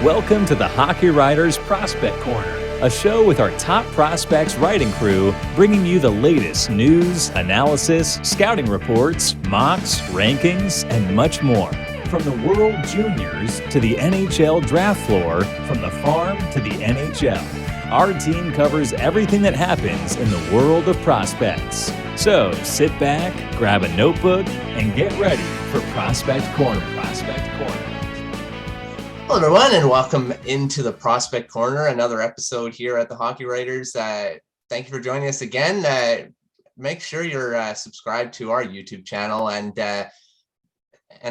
Welcome to the Hockey Writers Prospect Corner, a show with our top prospects writing crew, bringing you the latest news, analysis, scouting reports, mocks, rankings, and much more. From the World Juniors to the NHL Draft floor, from the farm to the NHL, our team covers everything that happens in the world of prospects. So sit back, grab a notebook, and get ready for Prospect Corner. Hello, everyone, and welcome into the Prospect Corner, another episode here at the Hockey Writers. Thank you for joining us again. Make sure you're subscribed to our YouTube channel and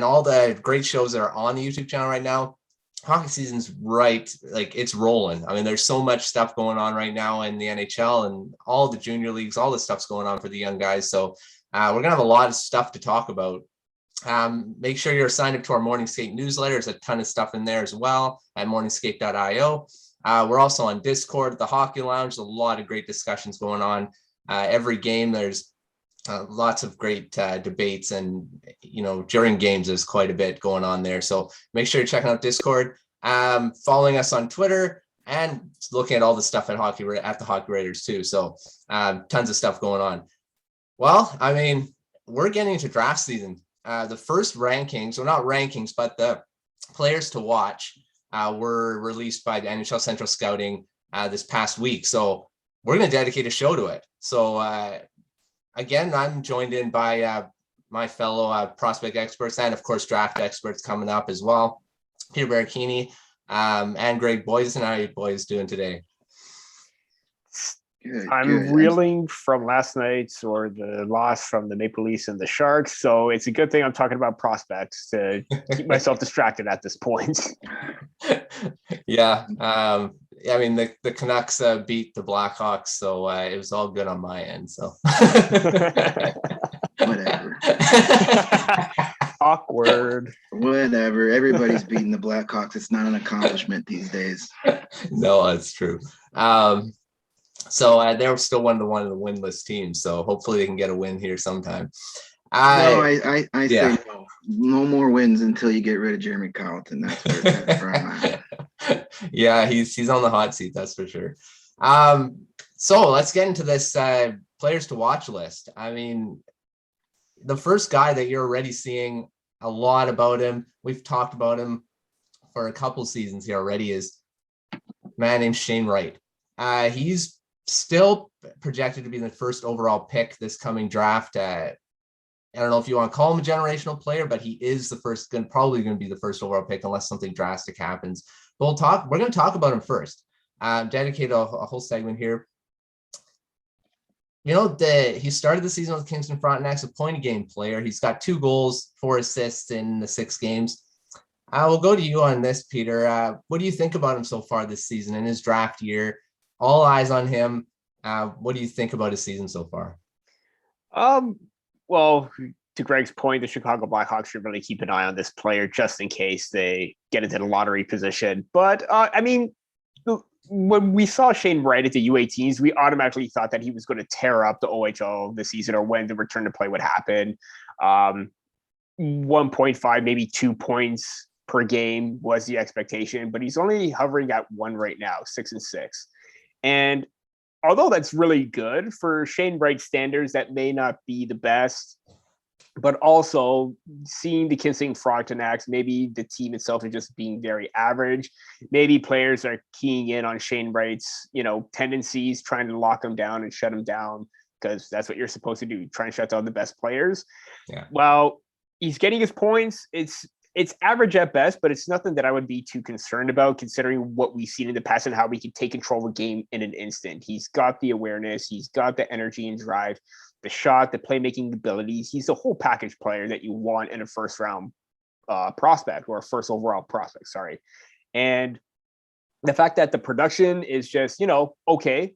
all the great shows that are on the YouTube channel right now. Hockey season's it's rolling. I mean, there's so much stuff going on right now in the NHL and all the junior leagues, all the stuff's going on for the young guys. So we're going to have a lot of stuff to talk about. Make sure you're signed up to our Morning Skate newsletter. There's a ton of stuff in there as well at morningskate.io. We're also on Discord, the Hockey Lounge. A lot of great discussions going on. Every game, there's lots of great debates, and during games, there's quite a bit going on there. So make sure you're checking out Discord, following us on Twitter, and looking at all the stuff at the Hockey Writers too. So tons of stuff going on. Well, I mean, we're getting into draft season. The first rankings, well, not rankings, but the players to watch were released by the NHL Central Scouting this past week. So we're going to dedicate a show to it. So again, I'm joined in by my fellow prospect experts and, of course, draft experts coming up as well. Peter Baracchini and Greg Boysen. How are you boys doing today? I'm reeling from last night's or the loss from the Maple Leafs and the Sharks. So it's a good thing I'm talking about prospects to keep myself distracted at this point. Yeah. I mean, the Canucks beat the Blackhawks, so it was all good on my end. So whatever. Awkward. Whatever. Everybody's beating the Blackhawks. It's not an accomplishment these days. No, that's true. So they're still one of the winless teams. So hopefully they can get a win here sometime. I say no more wins until you get rid of Jeremy Colleton. That's where I'm at. Yeah, he's on the hot seat. That's for sure. So let's get into this players to watch list. I mean, the first guy that you're already seeing a lot about him, we've talked about him for a couple seasons here already, is a man named Shane Wright. He's still projected to be the first overall pick this coming draft. I don't know if you want to call him a generational player, but he is probably going to be the first overall pick unless something drastic happens. But we're going to talk about him first. Dedicate a whole segment here. He started the season with Kingston Frontenac's, a point-a-game player. He's got 2 goals, 4 assists in the 6 games. We'll go to you on this, Peter. What do you think about him so far this season in his draft year? All eyes on him. What do you think about his season so far? Well, to Greg's point, the Chicago Blackhawks should really keep an eye on this player just in case they get into the lottery position. But I mean, when we saw Shane Wright at the U18s, we automatically thought that he was going to tear up the OHL this season, or when the return to play would happen. 1.5, maybe 2 points per game was the expectation, but he's only hovering at 1 right now, 6-6. And although that's really good for Shane Wright standards, that may not be the best, but also seeing the Kingston Frontenacs, maybe the team itself is just being very average. Maybe players are keying in on Shane Wright's, tendencies, trying to lock him down and shut him down, because that's what you're supposed to do, try and shut down the best players. Yeah. Well, he's getting his points. It's average at best, but it's nothing that I would be too concerned about, considering what we've seen in the past and how we can take control of a game in an instant. He's got the awareness, he's got the energy and drive, the shot, the playmaking abilities. He's a whole package player that you want in a first round prospect, or a first overall prospect, sorry. And the fact that the production is just, okay,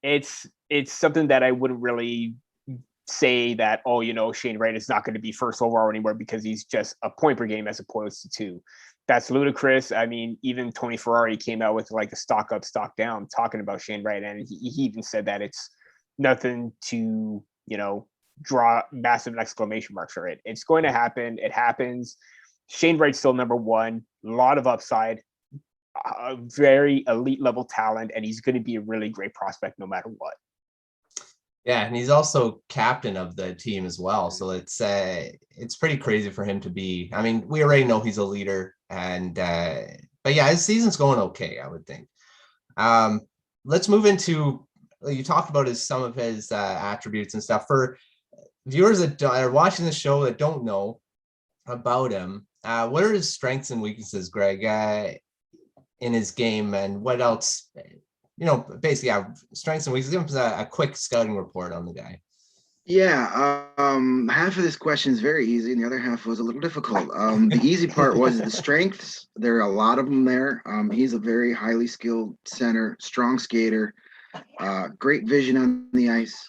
it's something that I wouldn't really say that, Shane Wright is not going to be first overall anymore because he's just a point per game as opposed to 2. That's ludicrous. I mean, even Tony Ferrari came out with like a stock up, stock down talking about Shane Wright. And he even said that it's nothing to, draw massive exclamation marks for it. It's going to happen. It happens. Shane Wright's still number 1, a lot of upside. a very elite level talent, and he's going to be a really great prospect no matter what. Yeah, and he's also captain of the team as well. So it's pretty crazy for him to be. I mean, we already know he's a leader, and but yeah, his season's going okay, I would think. Let's move into, you talked about some of his attributes and stuff. For viewers that are watching the show that don't know about him, what are his strengths and weaknesses, Greg, in his game, and what else? Basically, strengths and weaknesses. Give him a quick scouting report on the guy. Yeah, half of this question is very easy, and the other half was a little difficult. The easy part was the strengths. There are a lot of them there. He's a very highly skilled center, strong skater, great vision on the ice.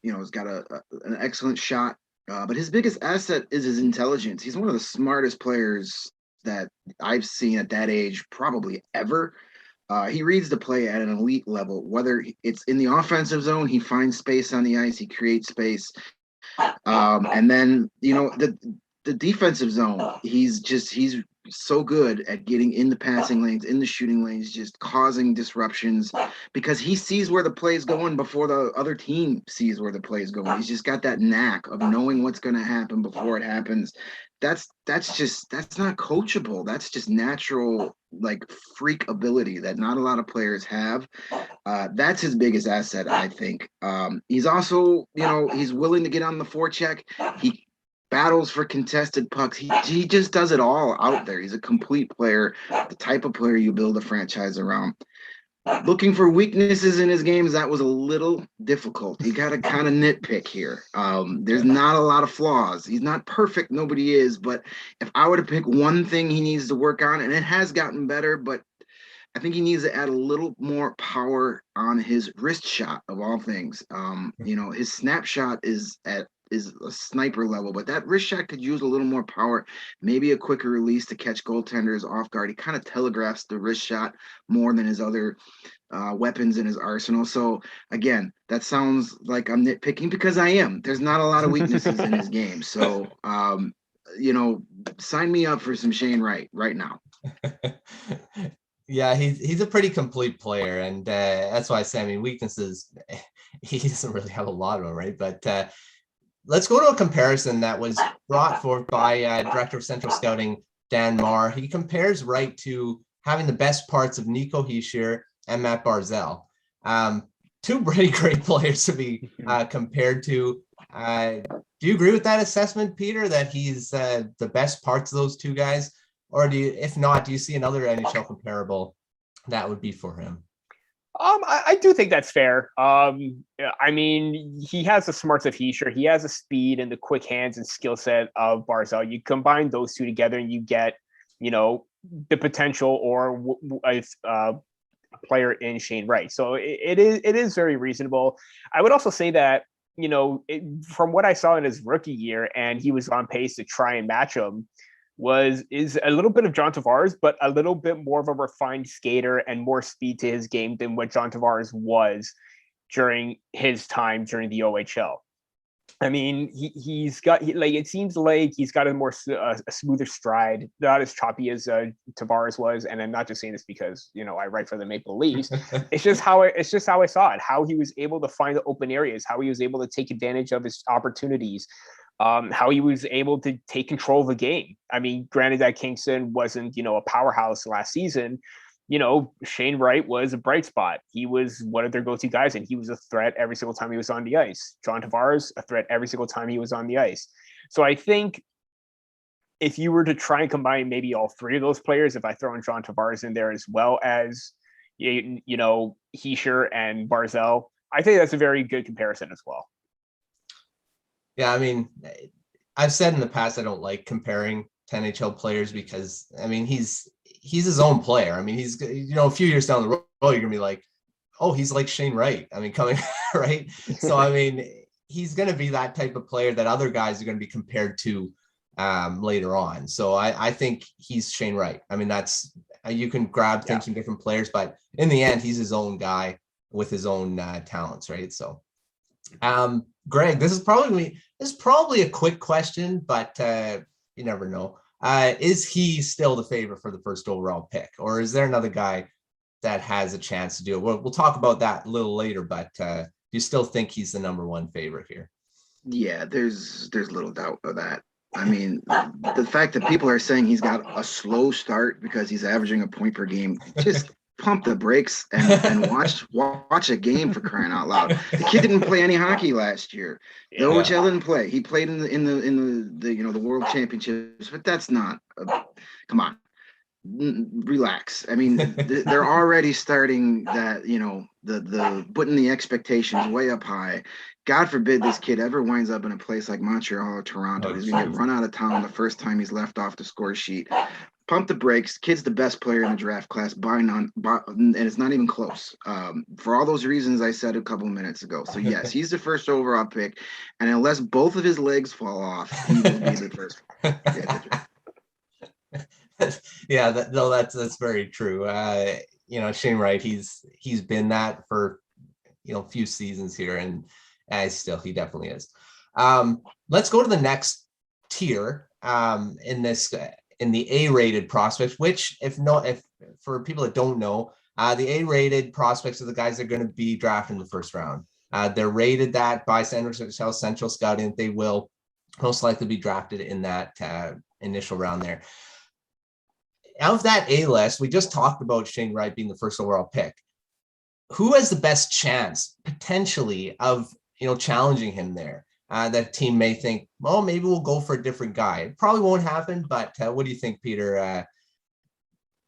He's got an excellent shot. But his biggest asset is his intelligence. He's one of the smartest players that I've seen at that age, probably ever. He reads the play at an elite level, whether it's in the offensive zone, he finds space on the ice, he creates space. And then, the defensive zone, he's so good at getting in the passing lanes, in the shooting lanes, just causing disruptions because he sees where the play is going before the other team sees where the play is going. He's just got that knack of knowing what's going to happen before it happens. That's not coachable. That's just natural, like, freak ability that not a lot of players have. That's his biggest asset, I think. He's also, he's willing to get on the forecheck. He battles for contested pucks. He just does it all out there. He's a complete player, the type of player you build a franchise around. Looking for weaknesses in his games, that was a little difficult. You got to kind of nitpick here. There's not a lot of flaws. He's not perfect. Nobody is. But if I were to pick one thing he needs to work on, and it has gotten better, but I think he needs to add a little more power on his wrist shot of all things. His snapshot is a sniper level, but that wrist shot could use a little more power, maybe a quicker release to catch goaltenders off guard. He kind of telegraphs the wrist shot more than his other weapons in his arsenal. So again, that sounds like I'm nitpicking because I am. There's not a lot of weaknesses in his game. So, sign me up for some Shane Wright right now. Yeah, he's a pretty complete player, and that's why I say, weaknesses, he doesn't really have a lot of them, right? But let's go to a comparison that was brought forth by Director of Central Scouting, Dan Marr. He compares Wright to having the best parts of Nico Hischier and Matt Barzal. Two pretty great players to be compared to. Do you agree with that assessment, Peter, that he's the best parts of those two guys? Or if not, do you see another NHL comparable that would be for him? I do think that's fair. He has the smarts of Hischier. He has the speed and the quick hands and skill set of Barzal. You combine those two together and you get, the potential or a player in Shane Wright. So it is very reasonable. I would also say that, from what I saw in his rookie year, and he was on pace to try and match him, is a little bit of John Tavares, but a little bit more of a refined skater and more speed to his game than what John Tavares was during his time during the OHL. It seems like he's got a smoother stride, not as choppy as Tavares was. And I'm not just saying this because, I write for the Maple Leafs. It's just how I saw it, how he was able to find the open areas, how he was able to take advantage of his opportunities. How he was able to take control of the game. Granted that Kingston wasn't, a powerhouse last season. Shane Wright was a bright spot. He was one of their go-to guys, and he was a threat every single time he was on the ice. John Tavares, a threat every single time he was on the ice. So I think if you were to try and combine maybe all three of those players, if I throw in John Tavares in there as well as, Hischier and Barzal, I think that's a very good comparison as well. Yeah, I've said in the past I don't like comparing to NHL players because he's his own player. He's a few years down the road you're gonna be like, oh, he's like Shane Wright. Coming right. So he's gonna be that type of player that other guys are gonna be compared to later on. So I think he's Shane Wright. That's you can grab things from different players, but in the end, he's his own guy with his own talents, right? So. Greg, this is probably a quick question, but you never know. Is he still the favorite for the first overall pick, or is there another guy that has a chance to do it? We'll talk about that a little later, but do you still think he's the number one favorite here? Yeah, there's little doubt of that. I mean, the fact that people are saying he's got a slow start because he's averaging a point per game, just pump the brakes and watch a game, for crying out loud. The kid didn't play any hockey last year. The OHL didn't play. He played in the World Championships, but that's not. Come on, relax. I mean, they're already starting that. The putting the expectations way up high. God forbid this kid ever winds up in a place like Montreal or Toronto. He's going to get run out of town the first time he's left off the score sheet. Pump the brakes. Kid's the best player in the draft class by none, and it's not even close. For all those reasons I said a couple of minutes ago. So yes, he's the first overall pick, and unless both of his legs fall off, he will be the first. That's very true. Shane Wright, he's been that for a few seasons here, and he definitely is. Let's go to the next tier in the A-rated prospects, which if for people that don't know, the A-rated prospects are the guys that are going to be drafted in the first round. They're rated that by NHL Central Scouting. They will most likely be drafted in that initial round there. Out of that A list, we just talked about Shane Wright being the first overall pick. Who has the best chance potentially of challenging him there? That team may think, well, maybe we'll go for a different guy. It probably won't happen, but what do you think, Peter?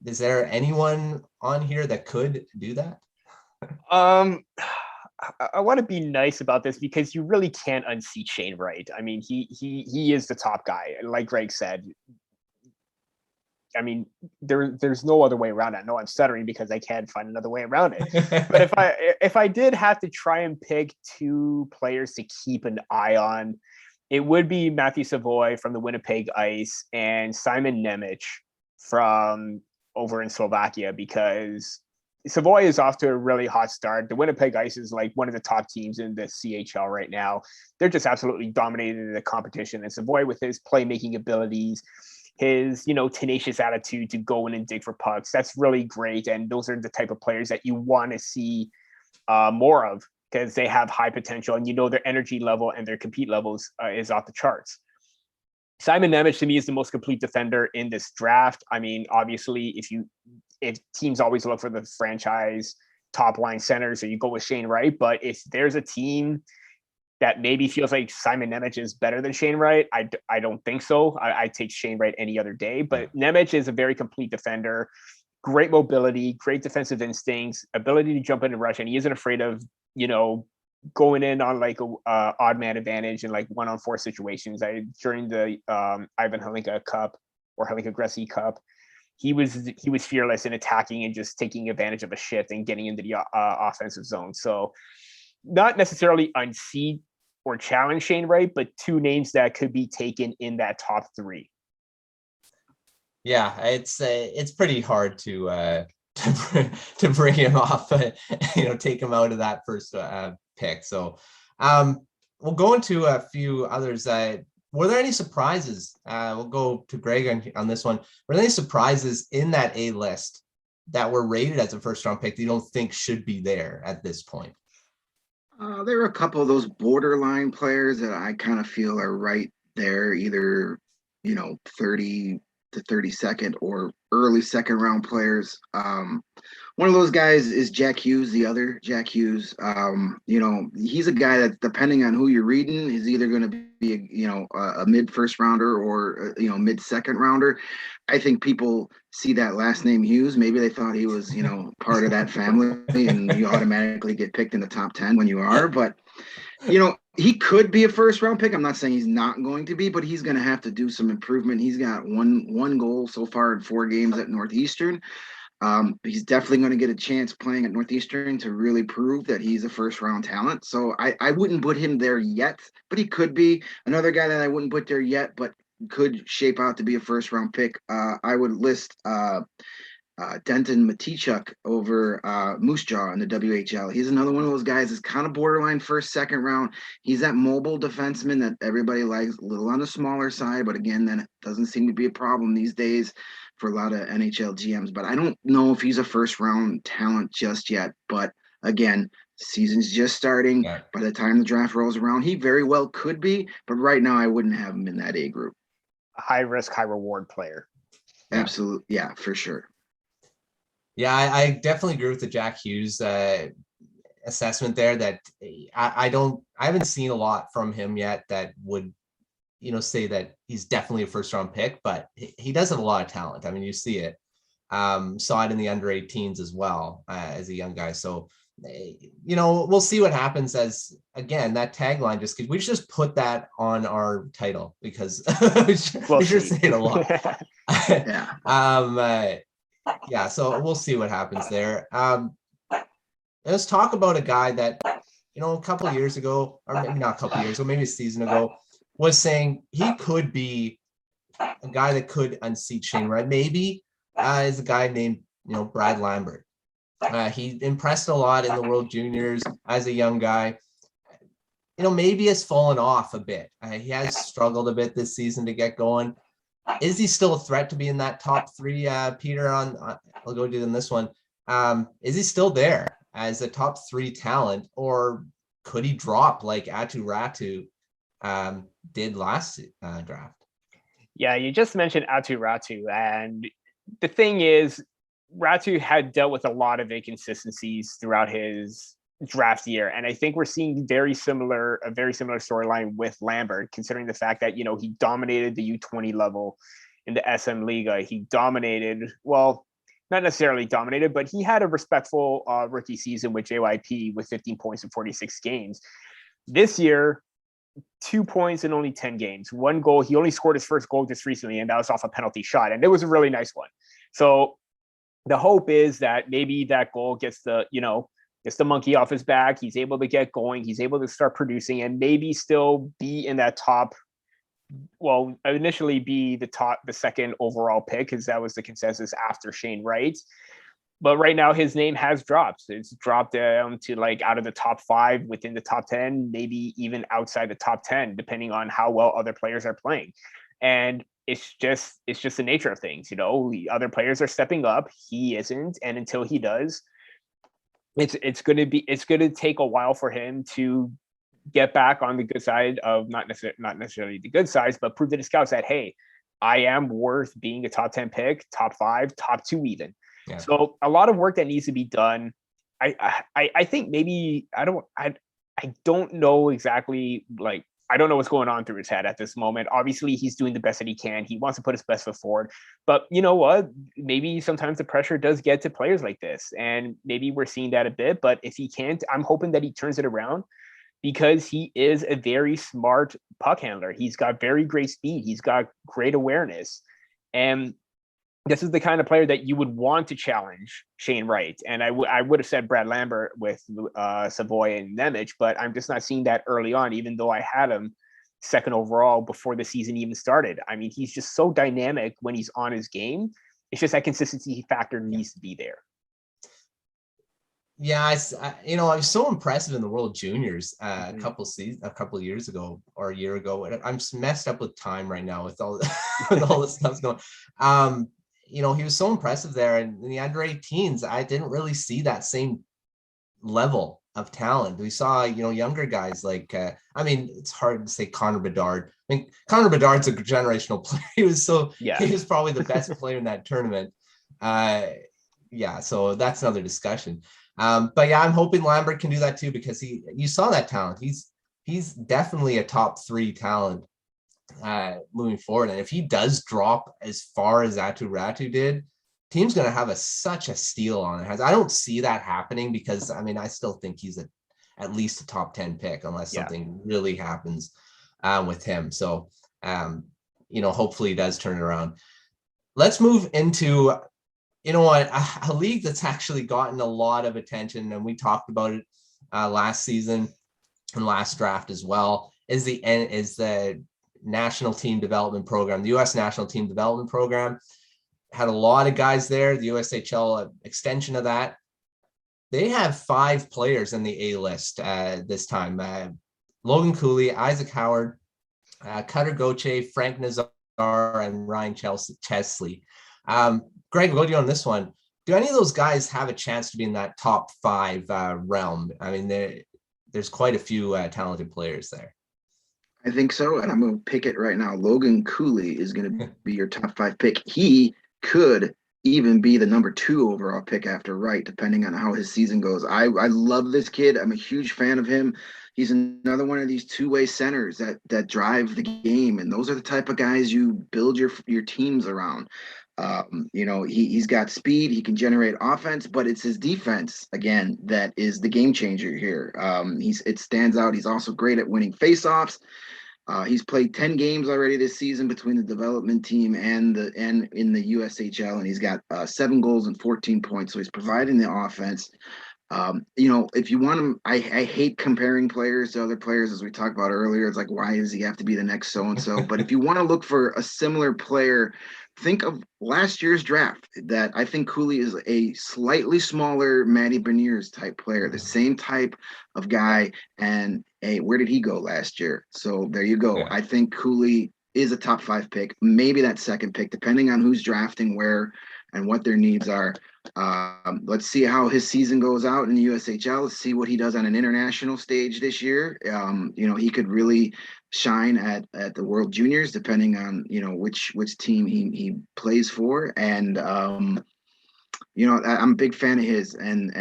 Is there anyone on here that could do that? I want to be nice about this because you really can't unseat Shane Wright. I mean, he is the top guy. Like Greg said, I mean, there's no other way around it. I know I'm stuttering because I can't find another way around it. But if I did have to try and pick two players to keep an eye on, it would be Matthew Savoy from the Winnipeg Ice and Simon Nemec from over in Slovakia, because Savoy is off to a really hot start. The Winnipeg Ice is like one of the top teams in the CHL right now. They're just absolutely dominating the competition. And Savoy, with his playmaking abilities, his tenacious attitude to go in and dig for pucks, that's really great. And those are the type of players that you want to see more of, because they have high potential, and their energy level and their compete levels is off the charts. Simon Nemec to me is the most complete defender in this draft. I mean, obviously, if teams always look for the franchise top line center, so you go with Shane Wright. But if there's a team that maybe feels like Simon Nemec is better than Shane Wright, I don't think so. I take Shane Wright any other day. But Nemec is a very complete defender, great mobility, great defensive instincts, ability to jump in and rush, and he isn't afraid of going in on like a odd man advantage in like 1-on-4 situations. During the Ivan Hlinka Cup or Hlinka Gretzky Cup, he was fearless in attacking and just taking advantage of a shift and getting into the offensive zone. So not necessarily unseat or challenge Shane Wright, but two names that could be taken in that top three. Yeah, it's pretty hard to bring him off, take him out of that first pick. So we'll go into a few others. Were there any surprises? We'll go to Greg on this one. Were there any surprises in that A list that were rated as a first round pick that you don't think should be there at this point? There are a couple of those borderline players that I kind of feel are right there, either 30 to 32nd or early second round players. One of those guys is Jack Hughes, the other Jack Hughes. He's a guy that, depending on who you're reading, is either going to be a mid first rounder or mid second rounder. I think people see that last name Hughes, maybe they thought he was part of that family, and you automatically get picked in the top 10 when you are. But he could be a first round pick. I'm not saying he's not going to be, but he's going to have to do some improvement. He's got one goal so far in 4 games at Northeastern. He's definitely going to get a chance playing at Northeastern to really prove that he's a first round talent. So I wouldn't put him there yet, but he could be. Another guy that I wouldn't put there yet, but could shape out to be a first round pick. I would list Denton Matichuk over Moose Jaw in the WHL. He's another one of those guys that's kind of borderline first, second round. He's that mobile defenseman that everybody likes, a little on the smaller side, but again, then it doesn't seem to be a problem these days for a lot of NHL GMs. But I don't know if he's a first round talent just yet. But again, season's just starting. Yeah. By the time the draft rolls around, he very well could be, but right now I wouldn't have him in that A group. A high risk, high reward player. Absolutely. Yeah, for sure. Yeah, I definitely agree with the Jack Hughes assessment there, that I haven't seen a lot from him yet that would, say that he's definitely a first round pick, but he does have a lot of talent. I mean, you see it. Saw it in the under 18s as well as a young guy. So, we'll see what happens as, again, that tagline, we should just put that on our title because we should say it a lot. Yeah. So we'll see what happens there. Let's talk about a guy that, a couple of years ago, or maybe not a couple of years ago, maybe a season ago, was saying he could be a guy that could unseat Shane Wright. Maybe is a guy named, Brad Lambert. He impressed a lot in the World Juniors as a young guy. Maybe has fallen off a bit. He has struggled a bit this season to get going. Is he still a threat to be in that top three, Peter? I'll go do in this one. Is he still there as a top three talent, or could he drop like Aatu Räty did last draft? Yeah, you just mentioned Aatu Räty, and the thing is, Räty had dealt with a lot of inconsistencies throughout his draft year, and I think we're seeing a very similar storyline with Lambert, considering the fact that he dominated the U20 level in the SM Liga. He dominated, well, not necessarily dominated, but he had a respectful rookie season with JYP with 15 points in 46 games. This year, 2 points in only 10 games, 1 goal. He only scored his first goal just recently, and that was off a penalty shot, and it was a really nice one. So the hope is that maybe that goal gets the monkey off his back. He's able to get going. He's able to start producing and maybe still be in that top. Well, initially be the second overall pick, because that was the consensus after Shane Wright. But right now his name has dropped. It's dropped down to like out of the top 5, within the top 10, maybe even outside the top 10, depending on how well other players are playing. And it's just the nature of things. The other players are stepping up. He isn't. And until he does, it's going to take a while for him to get back on the good side of not necessarily the good sides, but prove to the scouts that, hey, I am worth being a top 10 pick, top 5, top 2 even. Yeah. So a lot of work that needs to be done. I think maybe I don't know exactly, like, I don't know what's going on through his head at this moment. Obviously, he's doing the best that he can. He wants to put his best foot forward. But you know what? Maybe sometimes the pressure does get to players like this. And maybe we're seeing that a bit. But if he can't, I'm hoping that he turns it around, because he is a very smart puck handler. He's got very great speed. He's got great awareness. And this is the kind of player that you would want to challenge Shane Wright. And I would have said Brad Lambert with Savoy and Nemec, but I'm just not seeing that early on, even though I had him second overall before the season even started. I mean, he's just so dynamic when he's on his game. It's just that consistency factor needs to be there. Yeah, I was so impressive in the World Juniors a couple of years ago or a year ago. I'm messed up with time right now with all this stuff's going. He was so impressive there, and in the under 18s, I didn't really see that same level of talent. We saw, younger guys like, it's hard to say Connor Bedard. I mean, Connor Bedard's a generational player. He was probably the best player in that tournament. So that's another discussion. But yeah, I'm hoping Lambert can do that too, because you saw that talent. He's definitely a top 3 talent moving forward. And if he does drop as far as Aatu Räty did, team's going to have such a steal on it. I don't see that happening, because I still think he's at least a top 10 pick unless something really happens with him. So hopefully he does turn it around. Let's move into a league that's actually gotten a lot of attention, and we talked about it last season and last draft as well, is the National Team Development Program, the U.S. National Team Development Program. had a lot of guys there. The USHL extension of that. They have 5 players in the A list this time. Logan Cooley, Isaac Howard, Cutter Gauthier, Frank Nazar, and Ryan Chesley. Greg, we'll go to you on this one. Do any of those guys have a chance to be in that top 5 realm? I mean, there's quite a few talented players there. I think so, and I'm going to pick it right now. Logan Cooley is going to be your top 5 pick. He could even be the number 2 overall pick after Wright, depending on how his season goes. I love this kid. I'm a huge fan of him. He's another one of these two-way centers that drive the game, and those are the type of guys you build your teams around. He's got speed. He can generate offense, but it's his defense again that is the game changer here. It stands out. He's also great at winning faceoffs. He's played 10 games already this season between the development team and in the USHL, and he's got 7 goals and 14 points. So he's providing the offense. If you want him, I hate comparing players to other players, as we talked about earlier. It's like, why does he have to be the next so-and-so? But if you want to look for a similar player, think of last year's draft. That I think Cooley is a slightly smaller Matty Beniers type player, the same type of guy. And hey, where did he go last year? So there you go. Yeah. I think Cooley is a top 5 pick, maybe that second pick, depending on who's drafting where and what their needs are. Let's see how his season goes out in the USHL. Let's see what he does on an international stage this year. He could really shine at the World Juniors, depending on which team he plays for. And I'm a big fan of his, and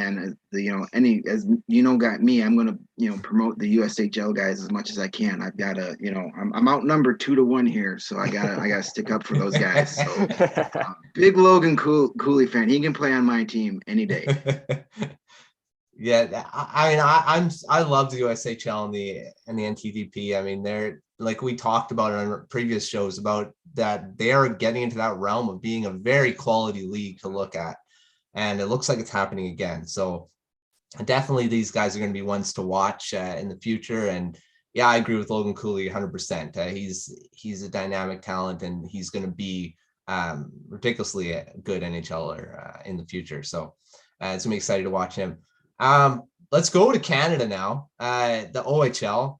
got me. I'm gonna promote the USHL guys as much as I can. I've got to I'm outnumbered 2-1 here, so I gotta stick up for those guys. So big Logan Cooley fan. He can play on my team any day. Yeah, I mean, I love the USHL and the NTDP. I mean, they're, like we talked about on previous shows, about that they are getting into that realm of being a very quality league to look at, and it looks like it's happening again. So definitely these guys are going to be ones to watch in the future. And yeah, I agree with Logan Cooley 100%. He's a dynamic talent, and he's going to be ridiculously a good NHLer in the future. So it's going to be exciting to watch him. Let's go to Canada now, the OHL.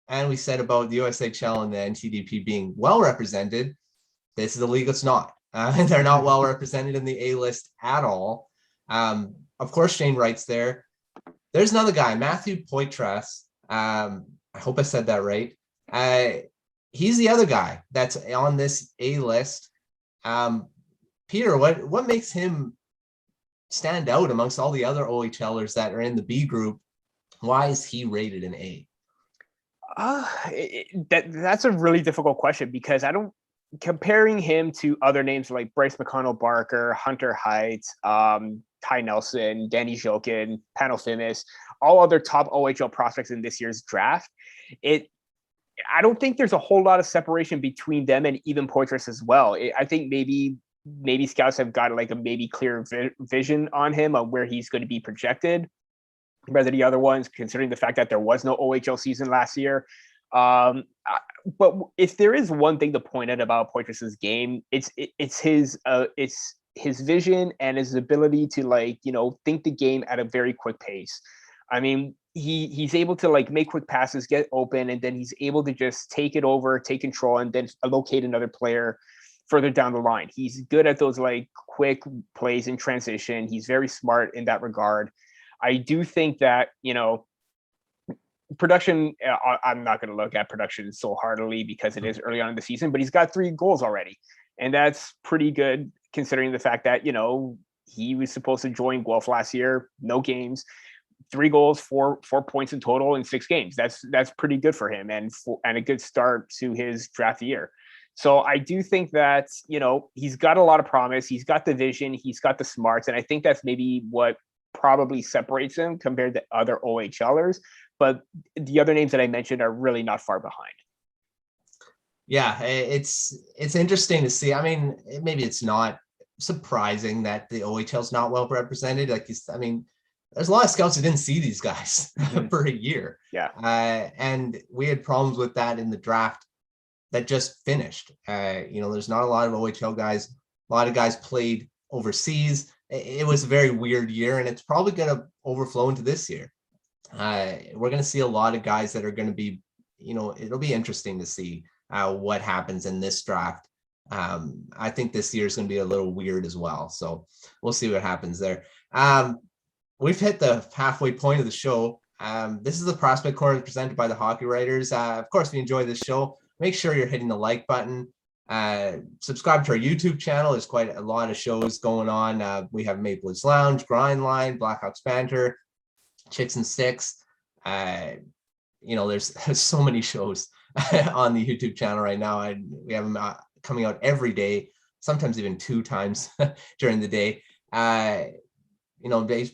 And we said about the USHL and the NTDP being well represented. This is a league that's not. They're not well represented in the A list at all. Of course, Shane Wright's there. There's another guy, Matthew Poitras. I hope I said that right. He's the other guy that's on this A list. Peter, what makes him stand out amongst all the other OHLers that are in the B group? Why is he rated an A? That's a really difficult question, because comparing him to other names like Bryce McConnell-Barker, Hunter Height, Ty Nelson, Danny Jokin, Panofimis, all other top OHL prospects in this year's draft, I don't think there's a whole lot of separation between them and even Poitras as well. I think maybe scouts have got like a maybe clear vision on him on where he's going to be projected rather than the other ones, considering the fact that there was no OHL season last year. But if there is one thing to point out about Poitras's game, it's his vision and his ability to think the game at a very quick pace. I mean, he's able to make quick passes, get open, and then he's able to just take it over, take control, and then locate another player further down the line. He's good at those quick plays in transition. He's very smart in that regard. I do think that, production, I'm not going to look at production so heartily because it is early on in the season, but he's got 3 goals already. And that's pretty good considering the fact that, he was supposed to join Guelph last year, no games, 3 goals, 4 points in total in 6 games. That's pretty good for him and a good start to his draft year. So I do think that, he's got a lot of promise. He's got the vision. He's got the smarts. And I think that's maybe what probably separates him compared to other OHLers. But the other names that I mentioned are really not far behind. Yeah, it's interesting to see. I mean, maybe it's not surprising that the OHL is not well represented. There's a lot of scouts who didn't see these guys for a year. Yeah. And we had problems with that in the draft that just finished. There's not a lot of OHL guys A lot of guys played overseas. It was a very weird year, and it's probably going to overflow into this year. We're going to see a lot of guys that are going to be, it'll be interesting to see what happens in this draft. I think this year is going to be a little weird as well. So we'll see what happens there. We've hit the halfway point of the show. This is the Prospect Corner presented by the Hockey Writers. Of course, if you enjoy this show, make sure you're hitting the like button. Subscribe to our YouTube channel. There's quite a lot of shows going on. We have Maple Leafs Lounge, Grind Line, Blackhawks Banter, Chicks and Sticks. There's so many shows on the YouTube channel right now. We have them coming out every day, sometimes even 2 times during the day.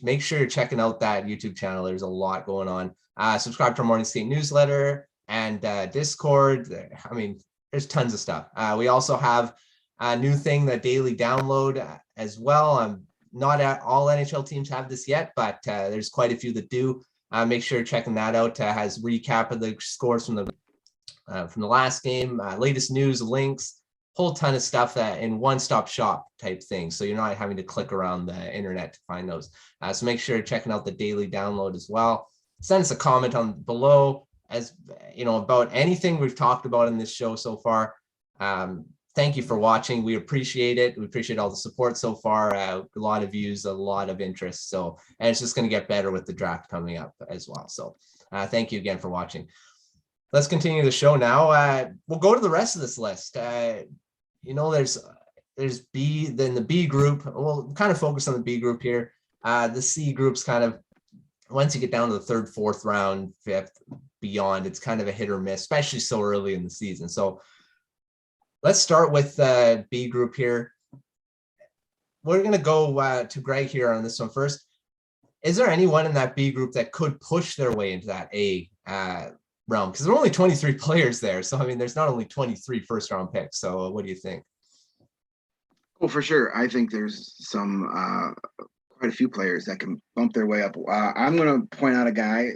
Make sure you're checking out that YouTube channel. There's a lot going on. Subscribe to our Morning Skate newsletter and Discord. I mean, there's tons of stuff. We also have a new thing, the daily download as well. Not all NHL teams have this yet, but there's quite a few that do. Make sure you're checking that out. Has recap of the scores from the last game, latest news, links, whole ton of stuff that in one-stop shop type thing. So you're not having to click around the internet to find those. So make sure you're checking out the daily download as well. Send us a comment on below about anything we've talked about in this show so far. Thank you for watching. We appreciate it. We appreciate all the support so far. A lot of views, a lot of interest. And it's just going to get better with the draft coming up as well. So thank you again for watching. Let's continue the show now. We'll go to the rest of this list. There's B, then the B group. We'll kind of focus on the B group here. The C group's kind of, once you get down to the 3rd, 4th round, 5th, beyond, it's kind of a hit or miss, especially so early in the season. So let's start with the B group here. We're going to go to Greg here on this one first. Is there anyone in that B group that could push their way into that A realm? Because there are only 23 players there. So, I mean, there's not only 23 first-round picks. So what do you think? Well, for sure. I think there's quite a few players that can bump their way up. I'm going to point out a guy,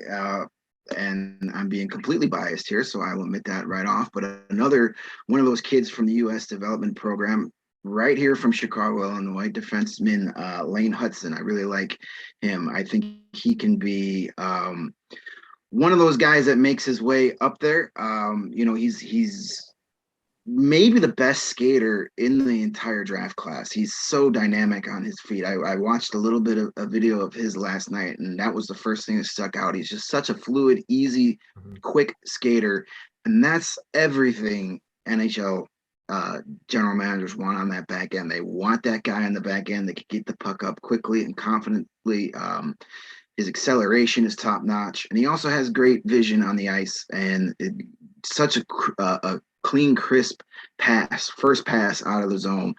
and I'm being completely biased here, so I will admit that right off. But another one of those kids from the U.S. development program, right here from Chicago, Illinois, defenseman Lane Hudson. I really like him. I think he can be one of those guys that makes his way up there. He's maybe the best skater in the entire draft class. He's so dynamic on his feet. I watched a little bit of a video of his last night, and that was the first thing that stuck out. He's just such a fluid, easy, quick skater, and that's everything NHL general managers want on that back end. They want that guy on the back end that can get the puck up quickly and confidently. His acceleration is top notch, and he also has great vision on the ice, and such a clean, crisp pass, first pass out of the zone.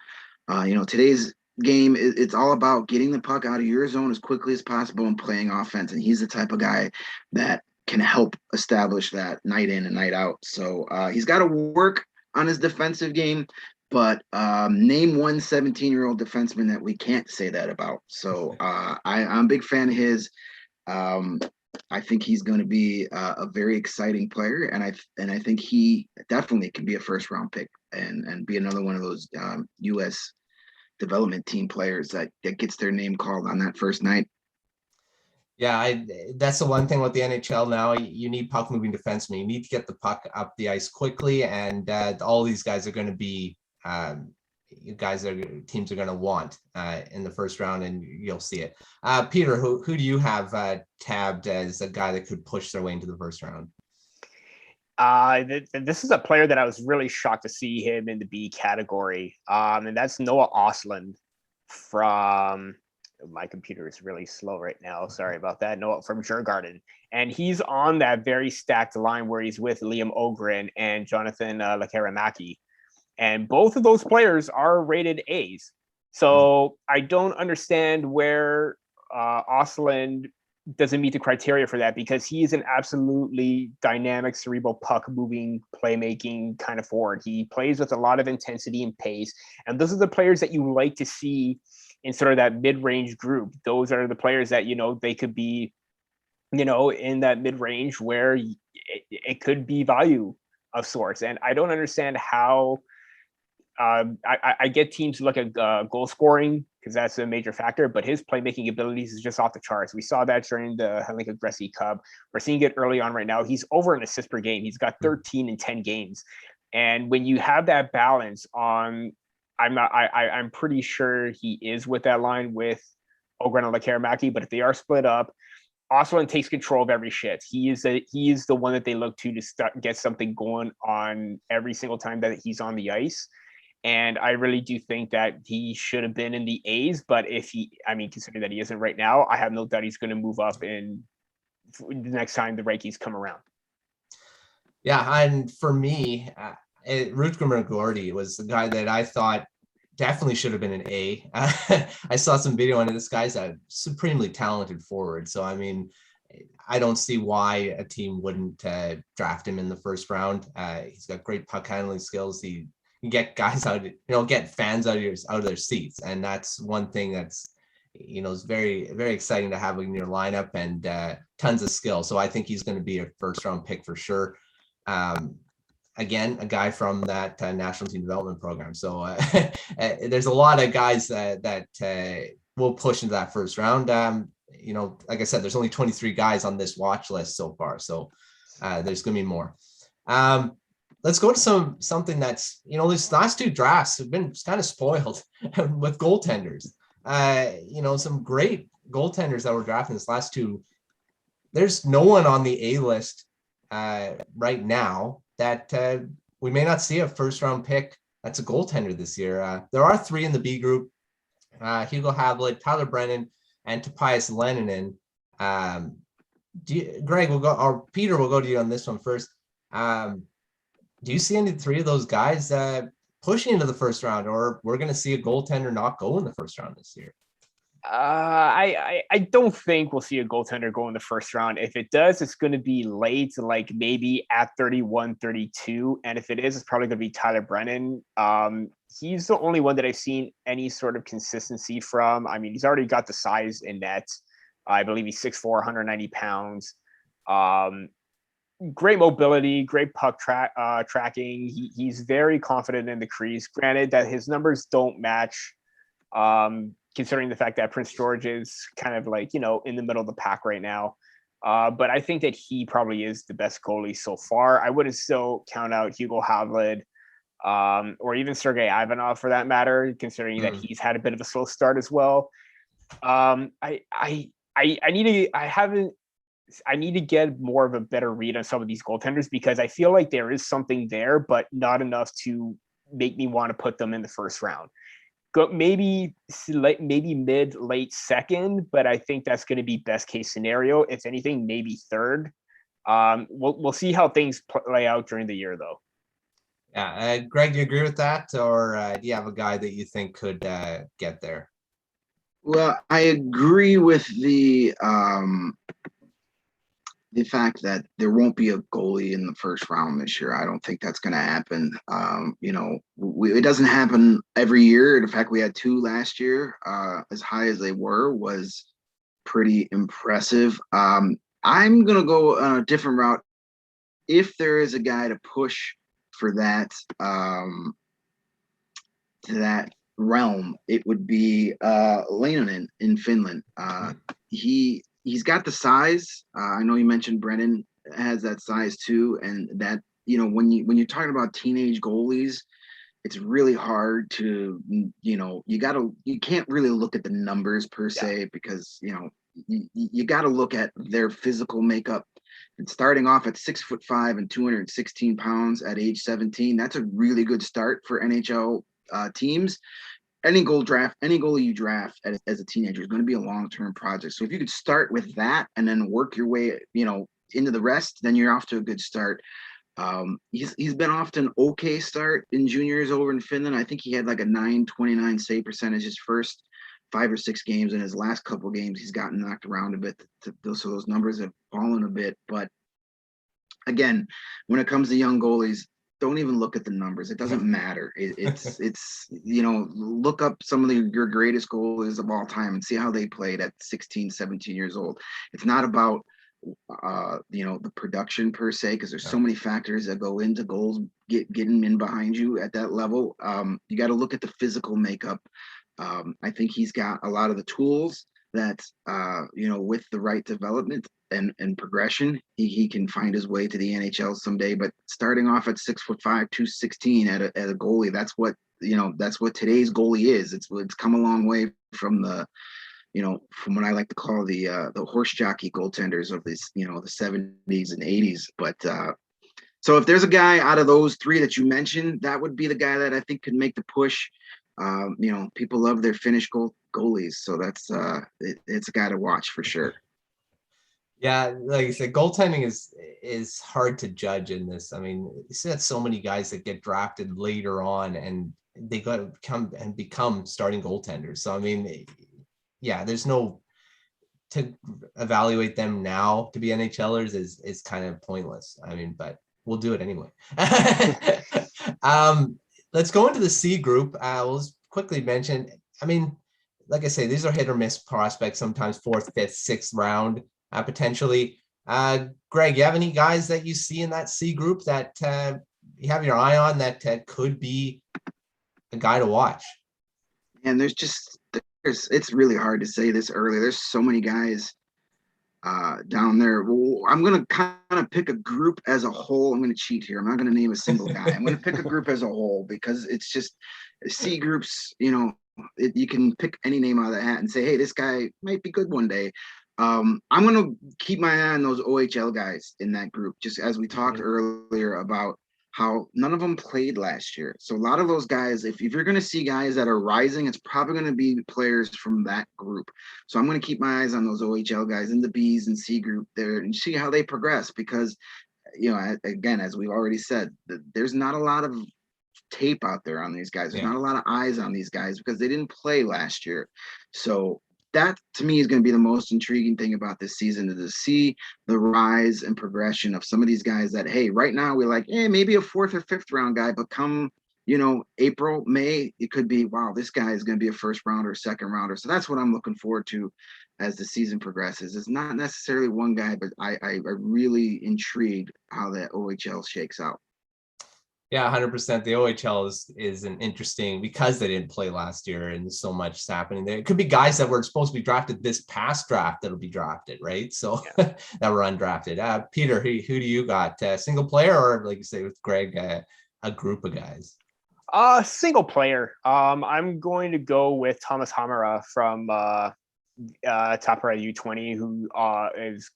Today's game, it's all about getting the puck out of your zone as quickly as possible and playing offense. And he's the type of guy that can help establish that night in and night out. So he's got to work on his defensive game, but name one 17-year-old defenseman that we can't say that about. So I'm a big fan of his. I think he's going to be a very exciting player, and I think he definitely can be a first-round pick and be another one of those U.S. development team players that gets their name called on that first night. Yeah, that's the one thing with the NHL now. You need puck-moving defensemen. You need to get the puck up the ice quickly, and all these guys are going to be guys that teams are going to want in the first round, and you'll see it. Peter, who do you have tabbed as a guy that could push their way into the first round? This is a player that I was really shocked to see him in the B category, and that's Noah Auslan from. My computer is really slow right now. Sorry about that. Noah from Djurgården. And he's on that very stacked line where he's with Liam Ogren and Jonathan Lekaramäki. And both of those players are rated A's. So I don't understand where Auslan doesn't meet the criteria for that, because he is an absolutely dynamic, cerebral, puck-moving, playmaking kind of forward. He plays with a lot of intensity and pace. And those are the players that you like to see in sort of that mid-range group. Those are the players that, they could be, in that mid-range where it could be value of sorts. And I don't understand how I get teams to look at goal scoring because that's a major factor, but his playmaking abilities is just off the charts. We saw that during the Hlinka Gretzky Cup. We're seeing it early on right now. He's over an assist per game. He's got 13 in 10 games. And when you have that balance on, I'm pretty sure he is with that line with Ogren and Lekaramaki, but if they are split up, Auslan takes control of every shift. He is the one that they look to get something going on every single time that he's on the ice. And I really do think that he should have been in the A's, but considering that he isn't right now, I have no doubt he's going to move up in the next time the rankings come around. Yeah, and for me, Rudra Mcgordy was the guy that I thought definitely should have been an A. I saw some video on it. This guy's a supremely talented forward. So, I mean, I don't see why a team wouldn't draft him in the first round. He's got great puck handling skills. He can get guys out, get fans out of their seats. And that's one thing that's, is very, very exciting to have in your lineup, and tons of skill. So I think he's going to be a first round pick for sure. Again, a guy from that national team development program. So there's a lot of guys that will push into that first round. Like I said, there's only 23 guys on this watch list so far. So there's going to be more. Let's go to something that's, these last two drafts have been kind of spoiled with goaltenders. Some great goaltenders that were drafted in this last two. There's no one on the A list right now that we may not see a first round pick that's a goaltender this year. There are three in the B group: Hugo Havlet, Tyler Brennan, and Topias Leninen. Greg will go, or Peter will go to you on this one first. Do you see any three of those guys pushing into the first round, or we're going to see a goaltender not go in the first round this year? I don't think we'll see a goaltender go in the first round. If it does, it's going to be late, like maybe at 31, 32. And if it is, it's probably going to be Tyler Brennan. He's the only one that I've seen any sort of consistency from. I mean, he's already got the size in net. I believe he's 6'4", 190 pounds. Great mobility, great puck tracking. He's very confident in the crease. Granted that his numbers don't match, considering the fact that Prince George is kind of like, in the middle of the pack right now. But I think that he probably is the best goalie so far. I wouldn't still count out Hugo Havlet or even Sergei Ivanov for that matter, considering that he's had a bit of a slow start as well. I need to get more of a better read on some of these goaltenders, because I feel like there is something there, but not enough to make me want to put them in the first round. Maybe mid, late second, but I think that's going to be best case scenario. If anything, maybe third. We'll see how things play out during the year, though. Yeah, Greg, do you agree with that, or do you have a guy that you think could get there? Well, I agree with the fact that there won't be a goalie in the first round this year. I don't think that's going to happen. It doesn't happen every year. In fact, we had two last year. As high as they was pretty impressive. I'm going to go on a different route. If there is a guy to push for that, to that realm, it would be Leinonen in Finland. He's got the size. I know you mentioned Brennan has that size too, and that when you're talking about teenage goalies, it's really hard to you can't really look at the numbers per se, because you got to look at their physical makeup. And starting off at 6'5" and 216 pounds at age 17, that's a really good start for NHL teams. Any goalie you draft as a teenager is going to be a long-term project. So if you could start with that and then work your way, into the rest, then you're off to a good start. He's been off to an okay start in juniors over in Finland. I think he had like a .929 save percentage his first 5 or 6 games. In his last couple of games, he's gotten knocked around a bit. So those numbers have fallen a bit. But again, when it comes to young goalies, don't even look at the numbers. It doesn't matter. It's look up some of your greatest goalies of all time and see how they played at 16, 17 years old. It's not about the production per se, because there's so many factors that go into goals getting in behind you at that level. You got to look at the physical makeup. I think he's got a lot of the tools that, with the right development and progression, he can find his way to the NHL someday. But starting off at 6'5", 216 at a goalie, that's what today's goalie is. It's come a long way from from what I like to call the horse jockey goaltenders of this, the 70s and 80s. But so if there's a guy out of those three that you mentioned, that would be the guy that I think could make the push. People love their Finnish goalies, so that's it's a guy to watch for sure. Yeah, like I said, goaltending is hard to judge in this. I mean, you see that so many guys that get drafted later on and they got to become starting goaltenders. So I mean, yeah, there's no to evaluate them now to be NHLers is kind of pointless. I mean, but we'll do it anyway. Let's go into the C group. We'll just quickly mention, I mean, like I say, these are hit or miss prospects, sometimes 4th, 5th, 6th round, potentially. Greg, you have any guys that you see in that C group that you have your eye on that could be a guy to watch? And it's really hard to say this early. There's so many guys down there. Well, I'm going to kind of pick a group as a whole. I'm going to cheat here. I'm not going to name a single guy. I'm going to pick a group as a whole because it's just C groups, you can pick any name out of the hat and say, hey, this guy might be good one day. I'm going to keep my eye on those OHL guys in that group, just as we talked earlier about how none of them played last year. So a lot of those guys, if you're going to see guys that are rising, it's probably going to be players from that group. So I'm going to keep my eyes on those OHL guys in the B's and C group there and see how they progress because, again, as we've already said, there's not a lot of tape out there on these guys. There's not a lot of eyes on these guys because they didn't play last year. So that to me is going to be the most intriguing thing about this season, to see the rise and progression of some of these guys that, hey, right now we're like, maybe a 4th or 5th round guy, but come, April, May, it could be, wow, this guy is going to be a 1st rounder, 2nd rounder. So that's what I'm looking forward to as the season progresses. It's not necessarily one guy, but I really intrigued how that OHL shakes out. Yeah, 100%. The OHL is an interesting, because they didn't play last year and there's so much happening there. It could be guys that were supposed to be drafted this past draft that'll be drafted, right? So that were undrafted. Peter, who do you got? Single player or, like you say with Greg, a group of guys? Single player. I'm going to go with Thomas Hamera from Top Right U20, who is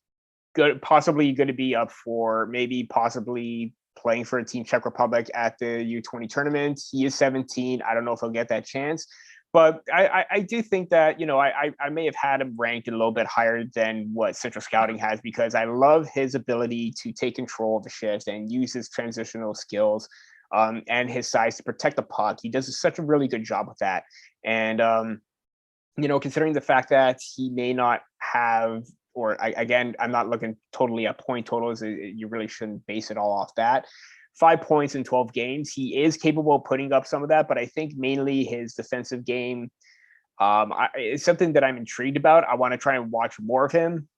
good, possibly going to be up for possibly playing for Team Czech Republic at the U20 tournament. He is 17. I don't know if he'll get that chance, but I do think that, I may have had him ranked a little bit higher than what Central Scouting has, because I love his ability to take control of the shift and use his transitional skills and his size to protect the puck. He does such a really good job with that. And, considering the fact that he may not have, again, I'm not looking totally at point totals. You really shouldn't base it all off that. 5 points in 12 games. He is capable of putting up some of that, but I think mainly his defensive game is something that I'm intrigued about. I want to try and watch more of him,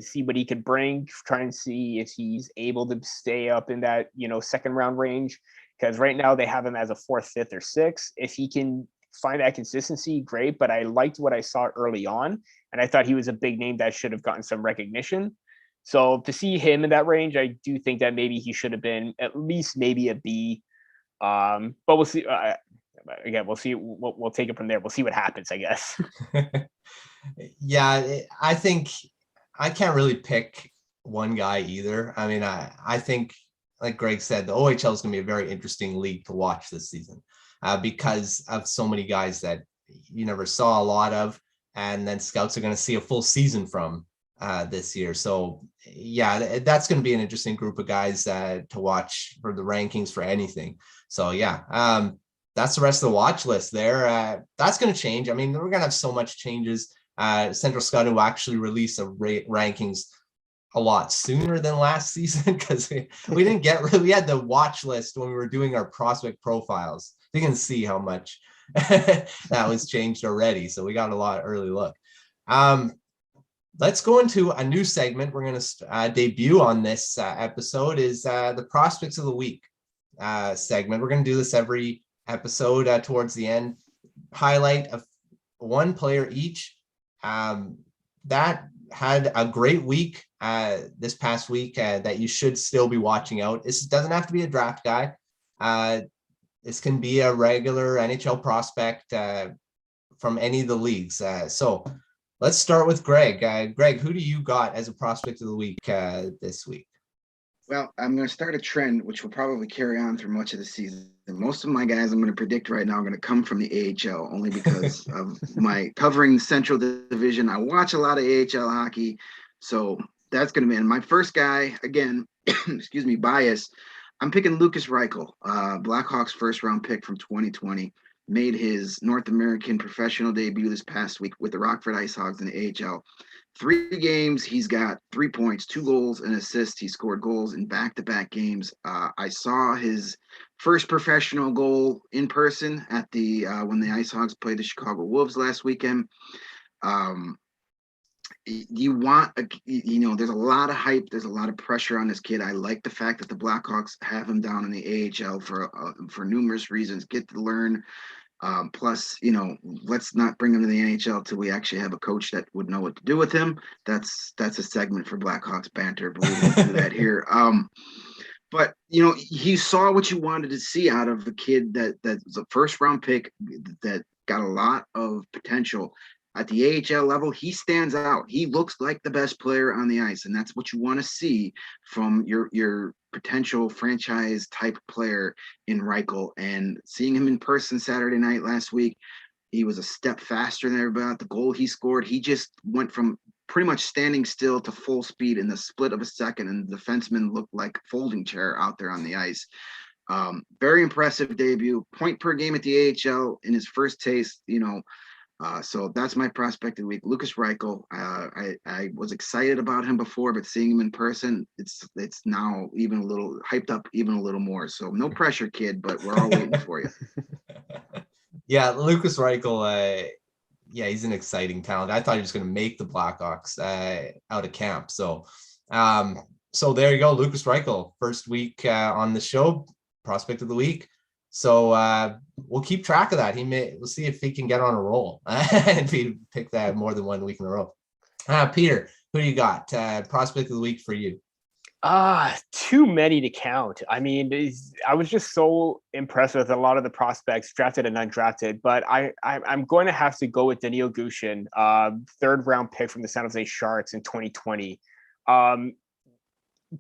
see what he could bring, try and see if he's able to stay up in that, 2nd round range. Because right now they have him as a 4th, 5th, or 6th. If he can find that consistency, great. But I liked what I saw early on, and I thought he was a big name that should have gotten some recognition. So to see him in that range, I do think that maybe he should have been at least maybe a B. But we'll see. Again, we'll see. We'll take it from there. We'll see what happens, I guess. Yeah, I think I can't really pick one guy either. I mean, I think, like Greg said, the OHL is going to be a very interesting league to watch this season. Because of so many guys that you never saw a lot of, and then scouts are going to see a full season from this year. So yeah, that's going to be an interesting group of guys to watch for the rankings for anything. So yeah, that's the rest of the watch list there. That's going to change. I mean, we're going to have so much changes. Central Scouting will actually release rankings a lot sooner than last season because we had the watch list when we were doing our prospect profiles. You can see how much that was changed already. So we got a lot of early look. let's go into a new segment. We're going to debut on this episode is the Prospects of the Week segment. We're going to do this every episode towards the end. Highlight of one player each that had a great week this past week that you should still be watching out. This doesn't have to be a draft guy. This can be a regular NHL prospect from any of the leagues. So let's start with Greg. Greg, who do you got as a prospect of the week this week? Well, I'm going to start a trend, which will probably carry on through much of the season. Most of my guys I'm going to predict right now are going to come from the AHL, only because of my covering the Central Division. I watch a lot of AHL hockey, so that's going to be. And my first guy, again, excuse me, bias, I'm picking Lucas Reichel, Blackhawks first-round pick from 2020. Made his North American professional debut this past week with the Rockford Ice Hogs in the AHL. 3 games, he's got 3 points, 2 goals, and assists. He scored goals in back-to-back games. I saw his first professional goal in person at the when the Ice Hogs played the Chicago Wolves last weekend. You want, there's a lot of hype. There's a lot of pressure on this kid. I like the fact that the Blackhawks have him down in the AHL for numerous reasons. Get to learn. Plus, let's not bring him to the NHL till we actually have a coach that would know what to do with him. That's a segment for Blackhawks banter, but we won't do that here. But he saw what you wanted to see out of a kid that was a first round pick that got a lot of potential. At the AHL level, he stands out. He looks like the best player on the ice, and that's what you want to see from your potential franchise type player in Reichel. And seeing him in person Saturday night last week, he was a step faster than everybody. The goal he scored, he just went from pretty much standing still to full speed in the split of a second, and the defenseman looked like a folding chair out there on the ice. Very impressive debut. Point per game at the AHL in his first taste, so that's my prospect of the week, Lucas Reichel. I was excited about him before, but seeing him in person, it's now even a little hyped up, even a little more. So no pressure, kid, but we're all waiting for you. Yeah, Lucas Reichel, he's an exciting talent. I thought he was going to make the Blackhawks out of camp. So there you go, Lucas Reichel, first week on the show, prospect of the week. So we'll keep track of that. We'll see if he can get on a roll if he pick that more than 1 week in a row. Peter, who do you got? Prospect of the week for you? Too many to count. I mean, I was just so impressed with a lot of the prospects, drafted and undrafted. But I'm going to have to go with Daniil Gushchin, 3rd round pick from the San Jose Sharks in 2020.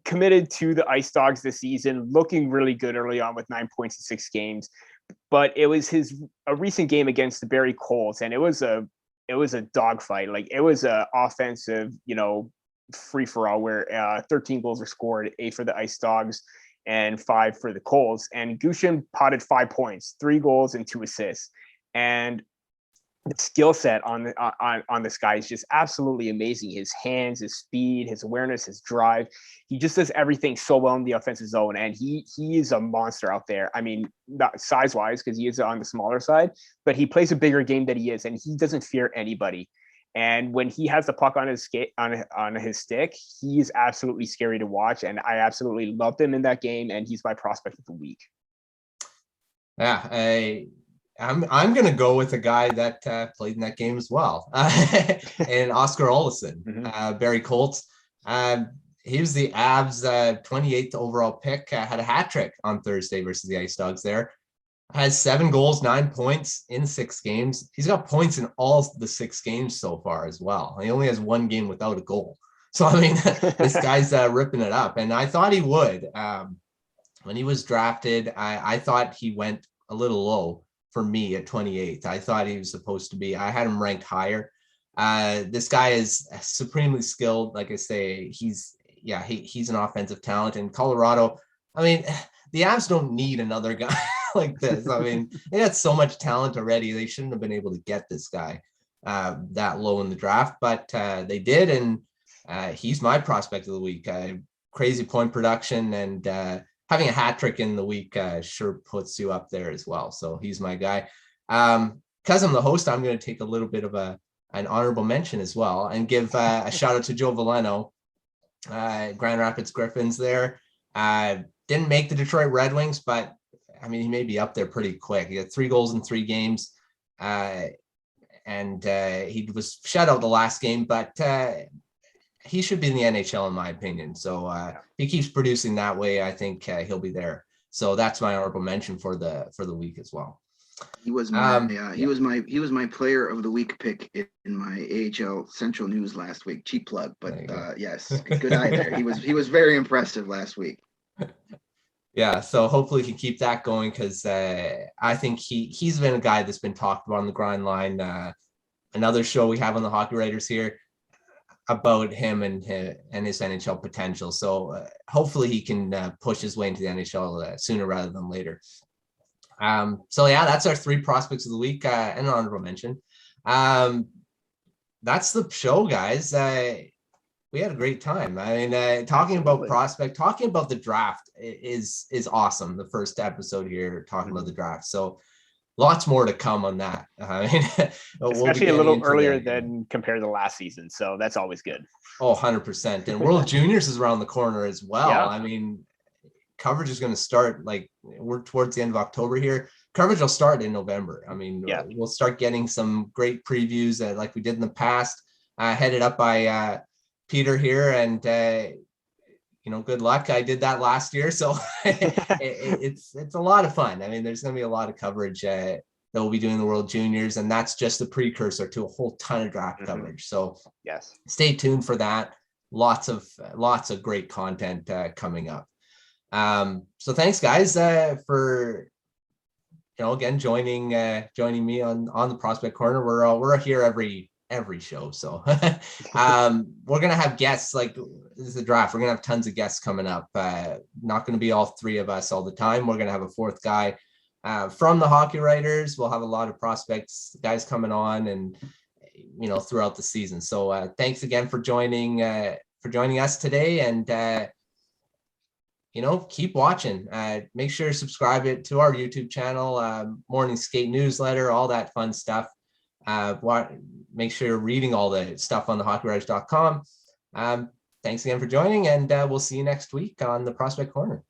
Committed to the Ice Dogs this season, looking really good early on with 9 points in 6 games. But it was a recent game against the Barrie Colts, and it was a dogfight. Like, it was a offensive, free for all where 13 goals were scored, 8 for the Ice Dogs and 5 for the Colts. And Gushchin potted 5 points, 3 goals and 2 assists. And the skill set on this guy is just absolutely amazing. His hands, his speed, his awareness, his drive. He just does everything so well in the offensive zone, and he is a monster out there. I mean, not size-wise, because he is on the smaller side, but he plays a bigger game than he is, and he doesn't fear anybody. And when he has the puck on his on his stick, he is absolutely scary to watch, and I absolutely loved him in that game, and he's my prospect of the week. Yeah, I'm going to go with a guy that played in that game as well, and Oscar Olsson, Barrie Colts. He was the Avs' 28th overall pick, had a hat trick on Thursday versus the Ice Dogs there. Has 7 goals, 9 points in 6 games. He's got points in all the 6 games so far as well. He only has 1 game without a goal. So, I mean, this guy's ripping it up. And I thought he would. When he was drafted, I thought he went a little low for me at 28th. I thought he was supposed to be, I had him ranked higher. This guy is supremely skilled. Like I say, he's an offensive talent. In Colorado, I mean, the Avs don't need another guy like this. I mean, they had so much talent already. They shouldn't have been able to get this guy that low in the draft, but they did. And he's my prospect of the week. Crazy point production, and having a hat trick in the week sure puts you up there as well. So he's my guy. Because I'm the host, I'm going to take a little bit of a an honorable mention as well, and give a shout out to Joe Valeno, Grand Rapids Griffins there. Didn't make the Detroit Red Wings, but I mean, he may be up there pretty quick. He had 3 goals in 3 games, and he was shut out the last game, but he should be in the NHL in my opinion. So if he keeps producing that way, I think he'll be there. So that's my honorable mention for the week as well. He was my he was my player of the week pick in my AHL Central News last week. Cheap plug, but yes, good eye there. He was very impressive last week. Yeah, so hopefully he can keep that going, because I think he's been a guy that's been talked about on the grind line. Another show we have on the Hockey Writers here about him and his NHL potential. So hopefully he can push his way into the NHL sooner rather than later. So yeah, that's our 3 prospects of the week and an honorable mention. That's the show, guys. We had a great time. I mean, talking about prospect, talking about the draft is awesome. The first episode here talking about the draft. So lots more to come on that. I mean, especially a little earlier than compared to last season. So that's always good. Oh, 100%. And World Juniors is around the corner as well. Yeah. I mean, coverage is going to start, like, we're towards the end of October here. Coverage will start in November. I mean, we'll start getting some great previews like we did in the past, headed up by Peter here, and good luck. I did that last year, so it's a lot of fun. I mean, there's going to be a lot of coverage that we'll be doing the World Juniors, and that's just the precursor to a whole ton of draft coverage. So yes, stay tuned for that. Lots of great content coming up. So thanks, guys, for again joining me on the Prospect Corner. We're here every show, so we're gonna have guests. Like, this is the draft, we're gonna have tons of guests coming up. Not gonna be all 3 of us all the time. We're gonna have a 4th guy from the Hockey Writers. We'll have a lot of prospects guys coming on, and throughout the season. So thanks again for joining us today, and keep watching. Make sure to subscribe to our YouTube channel, Morning Skate newsletter, all that fun stuff. Make sure you're reading all the stuff on the hockeywriters.com. Thanks again for joining, and we'll see you next week on the Prospect Corner.